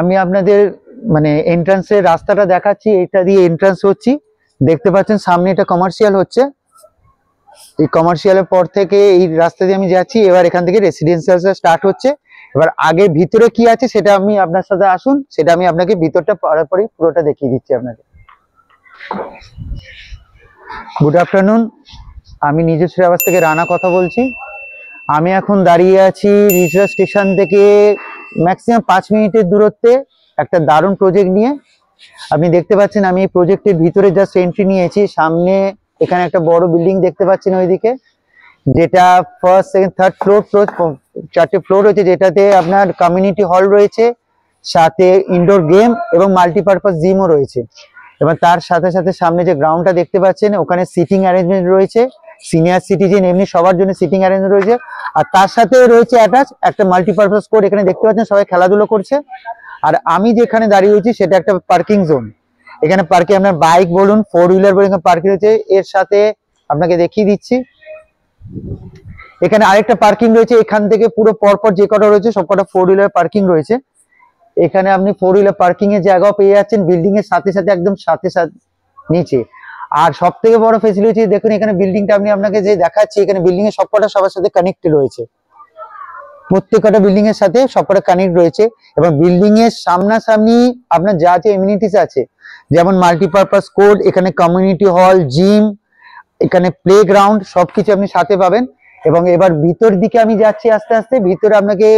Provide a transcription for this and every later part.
আমি আপনাদের মানে এন্ট্রান্সের রাস্তাটা দেখাচ্ছি, এটা দিয়ে এন্ট্রান্স হচ্ছি। দেখতে পাচ্ছেন সামনে এটা কমার্শিয়াল হচ্ছে, এই কমার্শিয়ালের পর থেকে এই রাস্তা দিয়ে আমি যাচ্ছি। এবার এখান থেকে রেসিডেন্সিয়াল স্টার্ট হচ্ছে। এবার আগে ভিতরে কি আছে সেটা আমি আপনার সাথে আসুন, সেটা আমি আপনাকে ভিতরটা পরপরই পুরোটা দেখিয়ে দিচ্ছি আপনাকে। গুড আফটারনুন, আমি নিজস্ব আবাস থেকে রানা কথা বলছি। আমি এখন দাঁড়িয়ে আছি রিচরা স্টেশন থেকে ম্যাক্সিমাম 5 মিনিটের দূরত্বে একটা দারুণ প্রজেক্ট নিয়ে। আপনি দেখতে পাচ্ছেন আমি এই প্রজেক্টের ভিতরে জাস্ট এন্ট্রি নিয়েছি। সামনে এখানে একটা বড় বিল্ডিং দেখতে পাচ্ছেন ওইদিকে, যেটা ফার্স্ট সেকেন্ড থার্ড ফ্লোর 4টে ফ্লোর রয়েছে, যেটাতে আপনার কমিউনিটি হল রয়েছে, সাথে ইনডোর গেম এবং মাল্টিপারপাস জিমও রয়েছে। এবার তার সাথে সাথে সামনে যে গ্রাউন্ডটা দেখতে পাচ্ছেন ওখানে সিটিং অ্যারেঞ্জমেন্ট রয়েছে, সিনিয়র সিটিজেন এমনি সবার জন্য সিটিং অ্যারেঞ্জমেন্ট রয়েছে। আর তার সাথে রয়েছে অ্যাটাচ একটা মাল্টিপারপাস কোর্ট, এখানে দেখতে পাচ্ছেন সবাই খেলাধুলো করছে। আর আমি যেখানে দাঁড়িয়ে রয়েছি সেটা একটা পার্কিং জোন। এখানে পার্কিং আপনার বাইক বলুন, 4 হুইলার বলুন, এখানে পার্কিং রয়েছে। এর সাথে আপনাকে দেখিয়ে দিচ্ছি এখানে আরেকটা পার্কিং রয়েছে। এখান থেকে পুরো পরপর যে কটা রয়েছে সব কটা 4 হুইলার পার্কিং রয়েছে। এখানে আপনি 4 হুইলার পার্কিং এর জায়গাও পেয়ে যাচ্ছেন বিল্ডিং এর সাথে সাথে, একদম সাথে সাথে নিচে। আর সব থেকে বড় ফেসিলিটি দেখুন, এখানে বিল্ডিংটা আমি আপনাকে যে দেখাচ্ছি, এখানে বিল্ডিং এর সবকটা সবার সাথে কানেক্টেড রয়েছে, প্রত্যেকটা বিল্ডিং এর সাথে সবকটা কানেক্ট রয়েছে। এবং বিল্ডিং এর সামনাসামনি আপনার যা যা এমিনিটিস আছে, যেমন মাল্টিপারপাস কোর্ট, এখানে কমিউনিটি হল, জিম, এখানে প্লে গ্রাউন্ড, সবকিছু আপনি সাথে পাবেন। এবং এবার ভিতর দিকে আমি যাচ্ছি আস্তে আস্তে। ভিতরে আপনাকে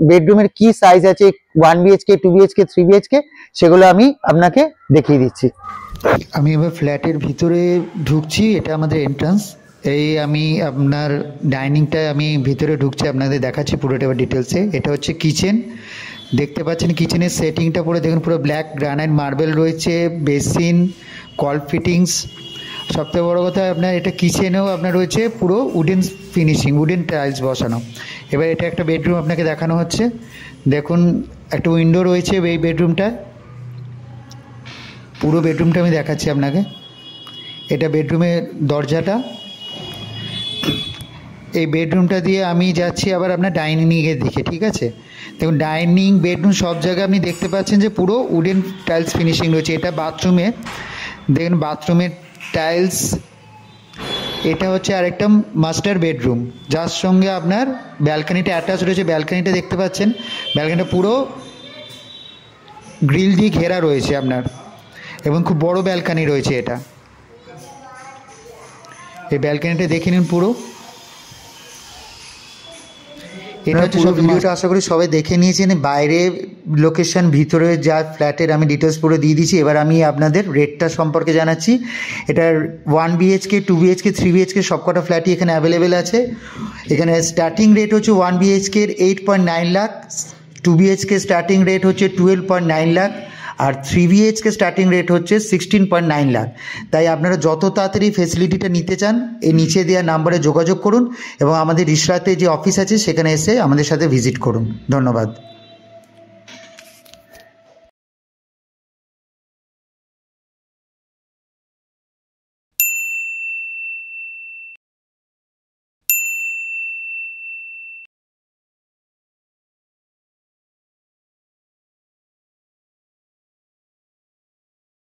বেডরুমের কি সাইজ আছে, 1 বিএইচকে, 2 বিএইচকে, 3 বিএইচকে, সেগুলো আমি আপনাকে দেখিয়ে দিচ্ছি। আমি এবার ফ্ল্যাটের ভিতরে ঢুকছি, এটা আমাদের এন্ট্রান্স। এই আমি আপনার ডাইনিংটা আমি ভিতরে ঢুকছি, আপনাদের দেখাচ্ছি পুরোটা এবার ডিটেলসে। এটা হচ্ছে কিচেন, দেখতে পাচ্ছেন কিচেনের সেটিংটা পুরো দেখুন, পুরো ব্ল্যাক গ্রানাইট মার্বেল রয়েছে, বেসিন, কল ফিটিংস। সবথেকে বড় কথা আপনার এটা কিচেনেও আপনার রয়েছে পুরো উডেন ফিনিশিং, উডেন টাইলস বসানো। এবার এটা একটা বেডরুম আপনাকে দেখানো হচ্ছে, দেখুন একটা উইন্ডো রয়েছে এই বেডরুমটা। পুরো বেডরুমটা আমি দেখাচ্ছি আপনাকে। এটা বেডরুমের দরজাটা। এই বেডরুমটা দিয়ে আমি যাচ্ছি আবার আপনার ডাইনিংয়ের দিকে, ঠিক আছে। দেখুন ডাইনিং, বেডরুম সব জায়গায় আপনি দেখতে পাচ্ছেন যে পুরো উডেন টাইলস ফিনিশিং রয়েছে। এটা বাথরুমে, দেখুন বাথরুমের টাইলস। এটা হচ্ছে আরেকটা মাস্টার বেডরুম, যার সঙ্গে আপনার ব্যালকানিটা অ্যাটাচ রয়েছে। ব্যালকানিটা দেখতে পাচ্ছেন, ব্যালকানিটা পুরো গ্রিল দিয়ে ঘেরা রয়েছে আপনার, এবং খুব বড় ব্যালকানি রয়েছে এটা। এই ব্যালকানিটা দেখে নিন পুরো। এটা হচ্ছে সব ভিডিওটা আশা করি সবাই দেখে নিয়েছেন। বাইরে লোকেশন, ভিতরে যা ফ্ল্যাটের আমি ডিটেলস পুরো দিয়ে দিয়েছি। এবার আমি আপনাদের রেটটা সম্পর্কে জানাচ্ছি। এটার 1 বিএইচকে, 2 বিএইচকে, 3 বিএইচকে সবকটা ফ্ল্যাটই এখানে অ্যাভেলেবেল আছে। এখানে স্টার্টিং রেট হচ্ছে 1 BHK 8.9 lakh, 2 BHK starting rate হচ্ছে 12.9 লাখ, আর 3 বিএইচকে স্টার্টিং রেট হচ্ছে 16.9 লাখ। তাই আপনারা যত তাড়াতাড়ি ফেসিলিটিটা নিতে চান এই নিচে দেওয়া নাম্বারে যোগাযোগ করুন এবং আমাদের রিসরাতে যে অফিস আছে সেখানে এসে আমাদের সাথে ভিজিট করুন। ধন্যবাদ।